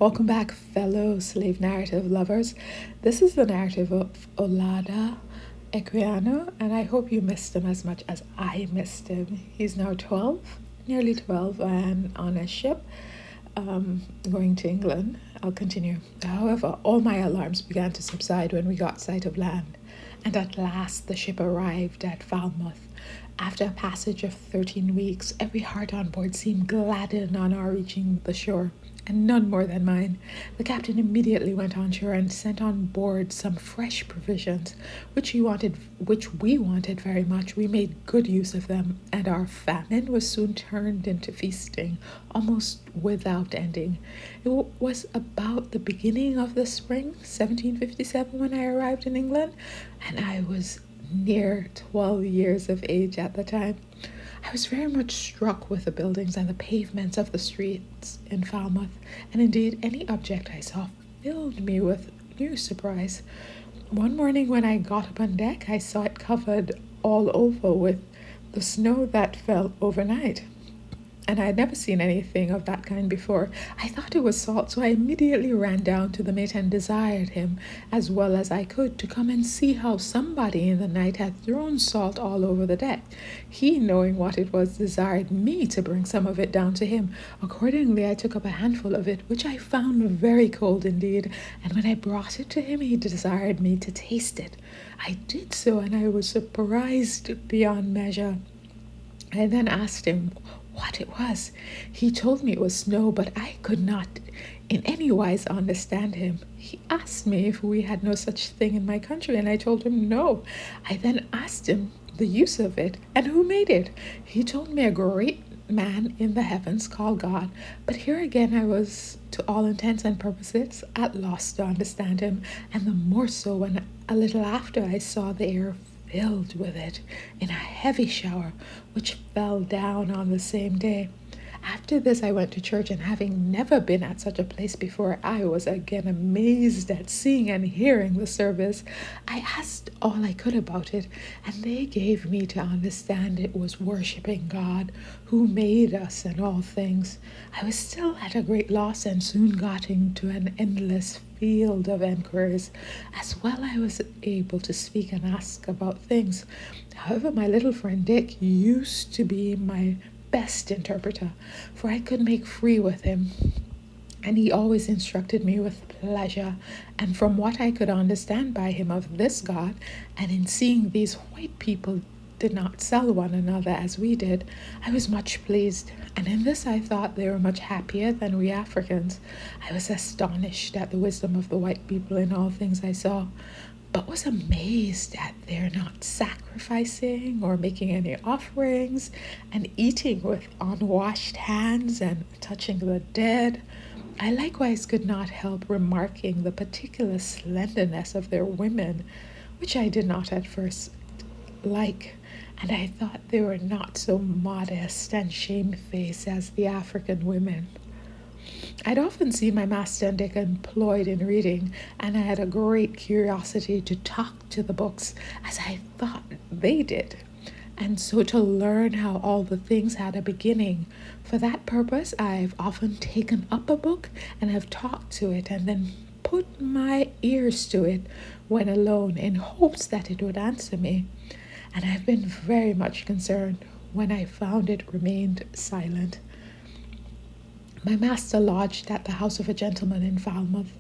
Welcome back, fellow slave narrative lovers. This is the narrative of Olaudah Equiano, and I hope you missed him as much as I missed him. He's now 12, nearly 12, and on a ship going to England. I'll continue. However, all my alarms began to subside when we got sight of land, and at last the ship arrived at Falmouth. After a passage of 13 weeks, every heart on board seemed gladdened on our reaching the shore, and none more than mine. The captain immediately went on shore and sent on board some fresh provisions, which we wanted very much. We made good use of them, and our famine was soon turned into feasting, almost without ending. It was about the beginning of the spring, 1757, when I arrived in England, and I was near 12 years of age at the time. I was very much struck with the buildings and the pavements of the streets in Falmouth, and indeed any object I saw filled me with new surprise. One morning when I got up on deck, I saw it covered all over with the snow that fell overnight, and I had never seen anything of that kind before. I thought it was salt, so I immediately ran down to the mate and desired him, as well as I could, to come and see how somebody in the night had thrown salt all over the deck. He, knowing what it was, desired me to bring some of it down to him. Accordingly, I took up a handful of it, which I found very cold indeed, and when I brought it to him, he desired me to taste it. I did so, and I was surprised beyond measure. I then asked him what it was. He told me it was snow, but I could not in any wise understand him. He asked me if we had no such thing in my country, and I told him no. I then asked him the use of it and who made it. He told me a great man in the heavens called God, but here again I was, to all intents and purposes, at loss to understand him, and the more so when a little after I saw the air filled with it in a heavy shower, which fell down on the same day. After this, I went to church, and having never been at such a place before, I was again amazed at seeing and hearing the service. I asked all I could about it, and they gave me to understand it was worshiping God, who made us and all things. I was still at a great loss, and soon got into an endless field of enquiries. As well I was able to speak and ask about things. However, my little friend Dick used to be my best interpreter, for I could make free with him, and he always instructed me with pleasure. And from what I could understand by him of this God, and in seeing these white people did not sell one another as we did, I was much pleased, and in this I thought they were much happier than we Africans. I was astonished at the wisdom of the white people in all things I saw, but was amazed at their not sacrificing or making any offerings, and eating with unwashed hands and touching the dead. I likewise could not help remarking the particular slenderness of their women, which I did not at first like, and I thought they were not so modest and shamefaced as the African women. I'd often seen my master and Dick employed in reading, and I had a great curiosity to talk to the books as I thought they did, and so to learn how all the things had a beginning. For that purpose, I've often taken up a book and have talked to it, and then put my ears to it when alone, in hopes that it would answer me. And I've been very much concerned when I found it remained silent. My master lodged at the house of a gentleman in Falmouth,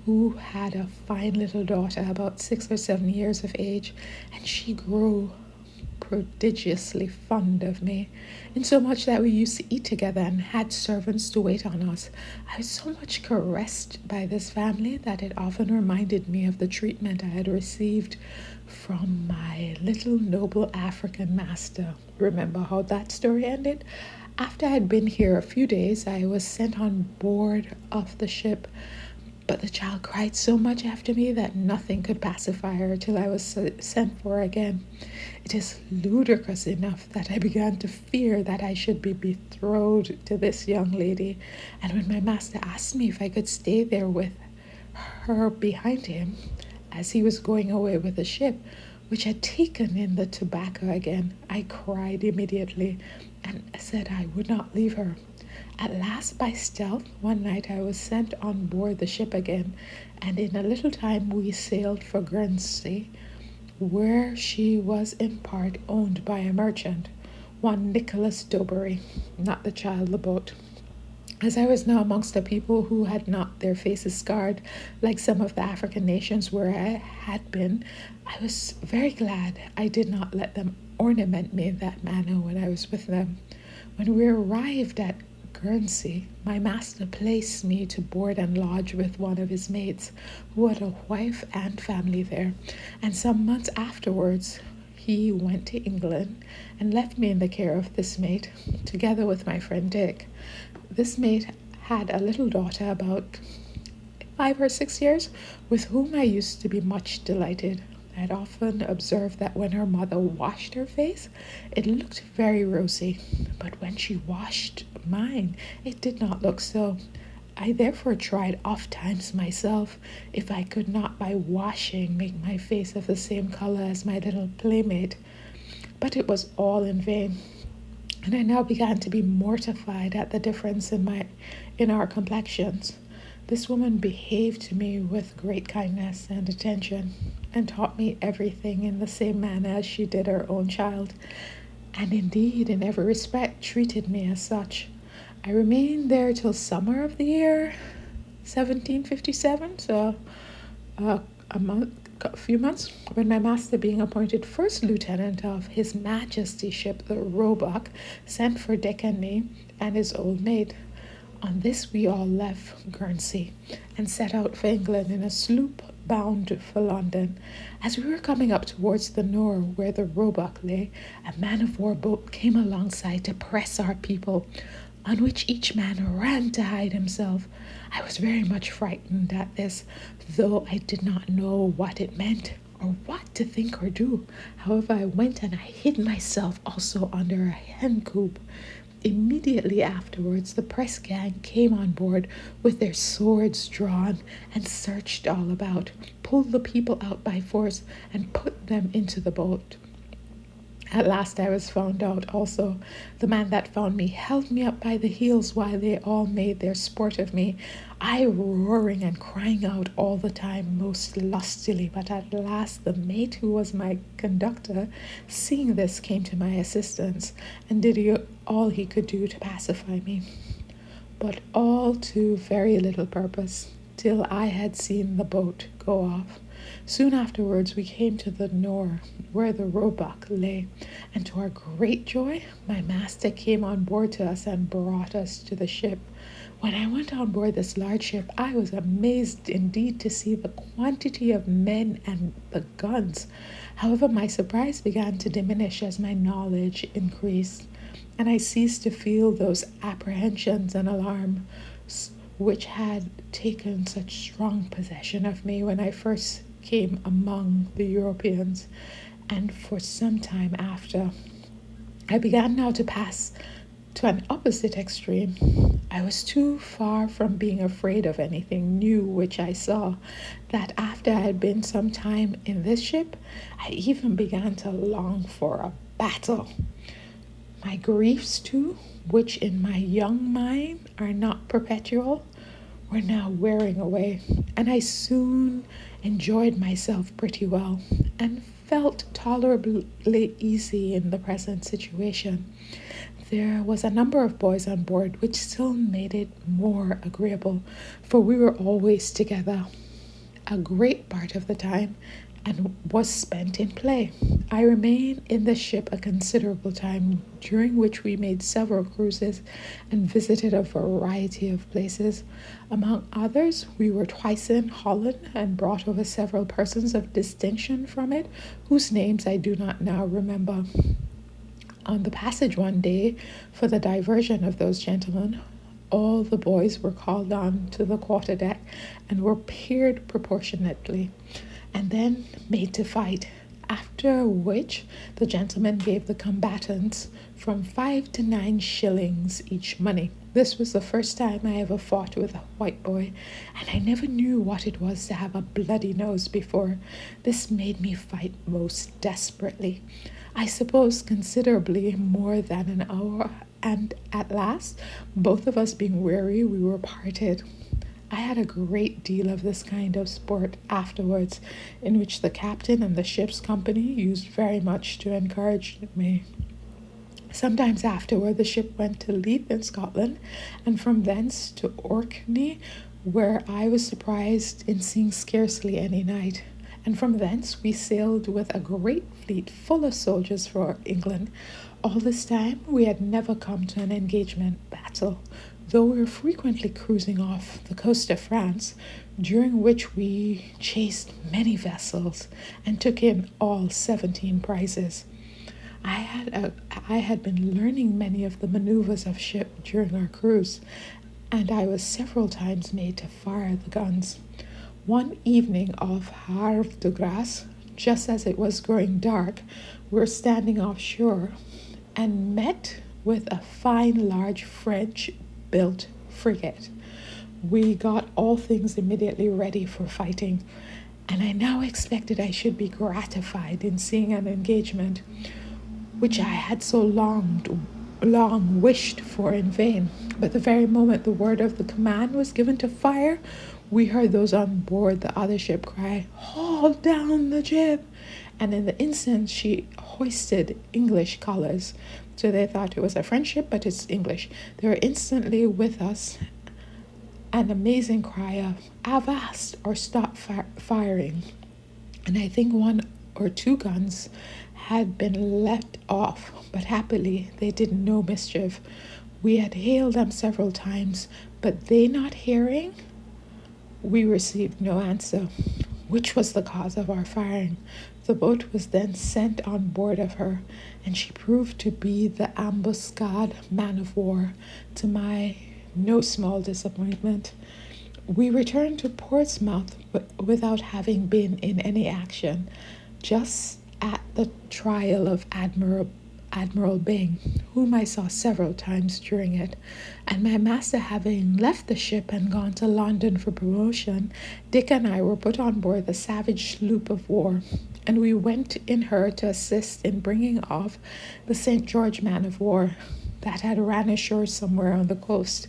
who had a fine little daughter about 6 or 7 years of age, and she grew prodigiously fond of me, insomuch that we used to eat together and had servants to wait on us. I was so much caressed by this family that it often reminded me of the treatment I had received from my little noble African master. Remember how that story ended? After I had been here a few days, I was sent on board of the ship, but the child cried so much after me that nothing could pacify her till I was sent for again. It is ludicrous enough that I began to fear that I should be betrothed to this young lady, and when my master asked me if I could stay there with her behind him, as he was going away with the ship, which had taken in the tobacco again, I cried immediately, and said I would not leave her. At last, by stealth, one night I was sent on board the ship again, and in a little time we sailed for Guernsey, where she was in part owned by a merchant, one Nicholas Dobery, not the child of the boat. As I was now amongst a people who had not their faces scarred like some of the African nations where I had been, I was very glad I did not let them ornament me in that manner when I was with them. When we arrived at Guernsey, my master placed me to board and lodge with one of his mates, who had a wife and family there, and some months afterwards he went to England and left me in the care of this mate, together with my friend Dick. This mate had a little daughter about 5 or 6 years, with whom I used to be much delighted. I had often observed that when her mother washed her face, it looked very rosy, but when she washed mine, it did not look so. I therefore tried oft times myself if I could not by washing make my face of the same color as my little playmate, but it was all in vain, and I now began to be mortified at the difference in our complexions. This woman behaved to me with great kindness and attention, and taught me everything in the same manner as she did her own child, and indeed in every respect treated me as such. I remained there till summer of the year 1757, so a few months, when my master, being appointed first lieutenant of His Majesty's ship, the Roebuck, sent for Dick and me and his old mate. On this we all left Guernsey and set out for England in a sloop bound for London. As we were coming up towards the Nore, where the Roebuck lay, a man-of-war boat came alongside to press our people, on which each man ran to hide himself. I was very much frightened at this, though I did not know what it meant or what to think or do. However, I went and I hid myself also under a hen coop. Immediately afterwards, the press gang came on board with their swords drawn and searched all about, pulled the people out by force, and put them into the boat. At last I was found out also. The man that found me held me up by the heels while they all made their sport of me, I roaring and crying out all the time most lustily. But at last the mate, who was my conductor, seeing this, came to my assistance, and did all he could do to pacify me, but all to very little purpose, till I had seen the boat go off. Soon afterwards we came to the Nore, where the Roebuck lay, and to our great joy, my master came on board to us and brought us to the ship. When I went on board this large ship, I was amazed indeed to see the quantity of men and the guns. However, my surprise began to diminish as my knowledge increased, and I ceased to feel those apprehensions and alarms which had taken such strong possession of me when I first came among the Europeans, and for some time after. I began now to pass to an opposite extreme. I was too far from being afraid of anything new which I saw, that after I had been some time in this ship, I even began to long for a battle. My griefs too, which in my young mind are not perpetual, were now wearing away, and I soon enjoyed myself pretty well, and felt tolerably easy in the present situation. There was a number of boys on board, which still made it more agreeable, for we were always together a great part of the time, and was spent in play. I remained in the ship a considerable time, during which we made several cruises and visited a variety of places. Among others, we were twice in Holland and brought over several persons of distinction from it, whose names I do not now remember. On the passage one day, for the diversion of those gentlemen, all the boys were called on to the quarterdeck and were paired proportionately, and then made to fight, after which the gentlemen gave the combatants from 5 to 9 shillings each money. This was the first time I ever fought with a white boy, and I never knew what it was to have a bloody nose before. This made me fight most desperately. I suppose considerably more than an hour and at last, both of us being weary, we were parted. I had a great deal of this kind of sport afterwards, in which the captain and the ship's company used very much to encourage me. Sometimes afterward, the ship went to Leith in Scotland, and from thence to Orkney, where I was surprised in seeing scarcely any night. And from thence we sailed with a great fleet full of soldiers for England. All this time we had never come to an engagement battle, though we were frequently cruising off the coast of France, during which we chased many vessels and took in all 17 prizes. I had been learning many of the maneuvers of ship during our cruise, and I was several times made to fire the guns. One evening off Havre de Grace, just as it was growing dark, we were standing offshore and met with a fine large French-built frigate. We got all things immediately ready for fighting, and I now expected I should be gratified in seeing an engagement which I had so long wished for in vain. But the very moment the word of the command was given to fire, we heard those on board the other ship cry, "Haul down the jib!" And in the instant she hoisted English colors. So they thought it was a French ship, but it's English. They were instantly with us. An amazing cry of "Avast!" or "Stop firing." And I think one or two guns had been let off, but happily they did no mischief. We had hailed them several times, but they not hearing, we received no answer, which was the cause of our firing. The boat was then sent on board of her, and she proved to be the ambuscade man of war, to my no small disappointment. We returned to Portsmouth without having been in any action, just at the trial of Admiral Byng, whom I saw several times during it, and my master having left the ship and gone to London for promotion, Dick and I were put on board the savage sloop of war, and we went in her to assist in bringing off the St. George man of war that had ran ashore somewhere on the coast.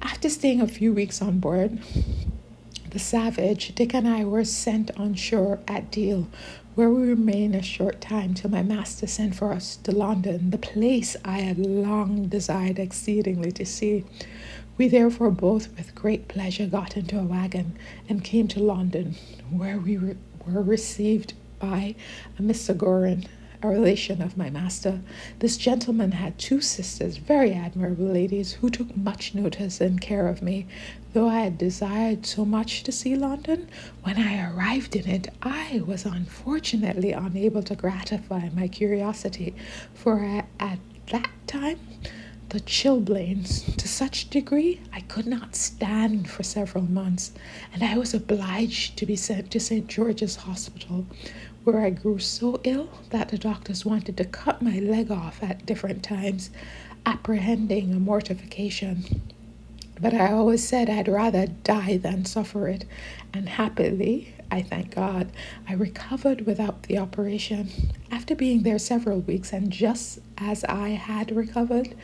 After staying a few weeks on board the Savage, Dick and I were sent on shore at Deal, where we remained a short time till my master sent for us to London, the place I had long desired exceedingly to see. We therefore both with great pleasure got into a wagon and came to London, where we were received by a Mr. Gorin, a relation of my master. This gentleman had two sisters, very admirable ladies, who took much notice and care of me. Though I had desired so much to see London, when I arrived in it, I was unfortunately unable to gratify my curiosity, for at that time the chilblains to such degree I could not stand for several months, and I was obliged to be sent to St. George's Hospital, where I grew so ill that the doctors wanted to cut my leg off at different times, apprehending a mortification. But I always said I'd rather die than suffer it, and happily, I thank God, I recovered without the operation. After being there several weeks, and just as I had recovered,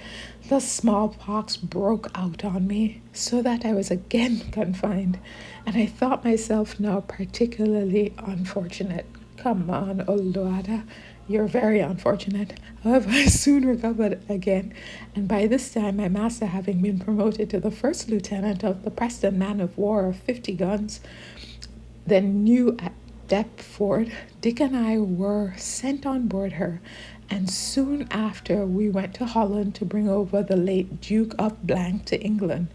the smallpox broke out on me, so that I was again confined, and I thought myself now particularly unfortunate. Come on, Olaudah, you're very unfortunate. However, I soon recovered again, and by this time my master having been promoted to the first lieutenant of the Preston man of war of 50 guns, then new at Deptford, Dick and I were sent on board her, and soon after we went to Holland to bring over the late Duke of to England.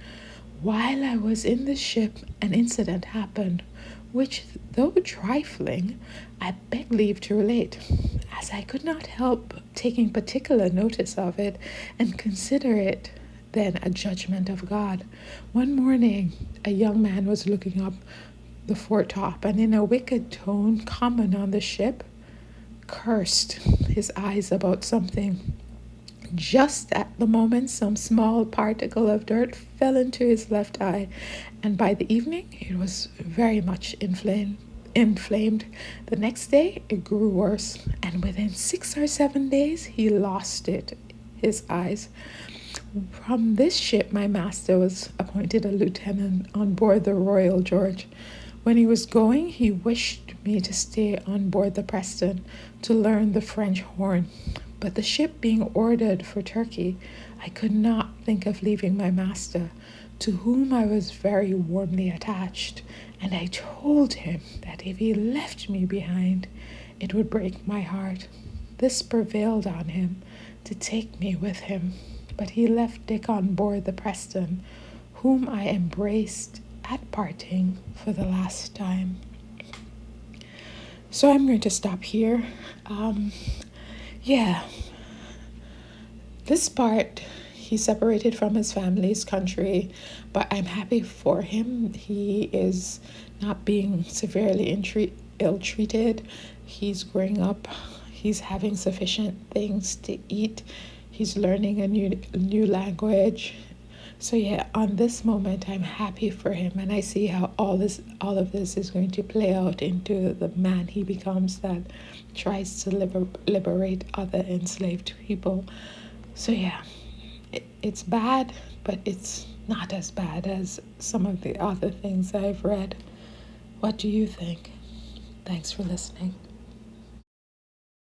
While I was in the ship, an incident happened, which, though trifling, I beg leave to relate, as I could not help taking particular notice of it, and consider it then a judgment of God. One morning, a young man was looking up the foretop, and in a wicked tone common on the ship, cursed his eyes about something. Just at the moment, some small particle of dirt fell into his left eye, and by the evening it was very much inflamed. The next day it grew worse, and within 6 or 7 days he lost it, his eyes. From this ship, my master was appointed a lieutenant on board the Royal George. When he was going, he wished me to stay on board the Preston to learn the French horn. But the ship being ordered for Turkey, I could not think of leaving my master, to whom I was very warmly attached, and I told him that if he left me behind, it would break my heart. This prevailed on him to take me with him, but he left Dick on board the Preston, whom I embraced at parting for the last time. So I'm going to stop here. This part, he separated from his family's country, but I'm happy for him. He is not being severely ill-treated. He's growing up. He's having sufficient things to eat. He's learning a new language. So yeah, on this moment, I'm happy for him, and I see how all of this is going to play out into the man he becomes that tries to liberate other enslaved people. So yeah, it's bad, but it's not as bad as some of the other things I've read. What do you think? Thanks for listening.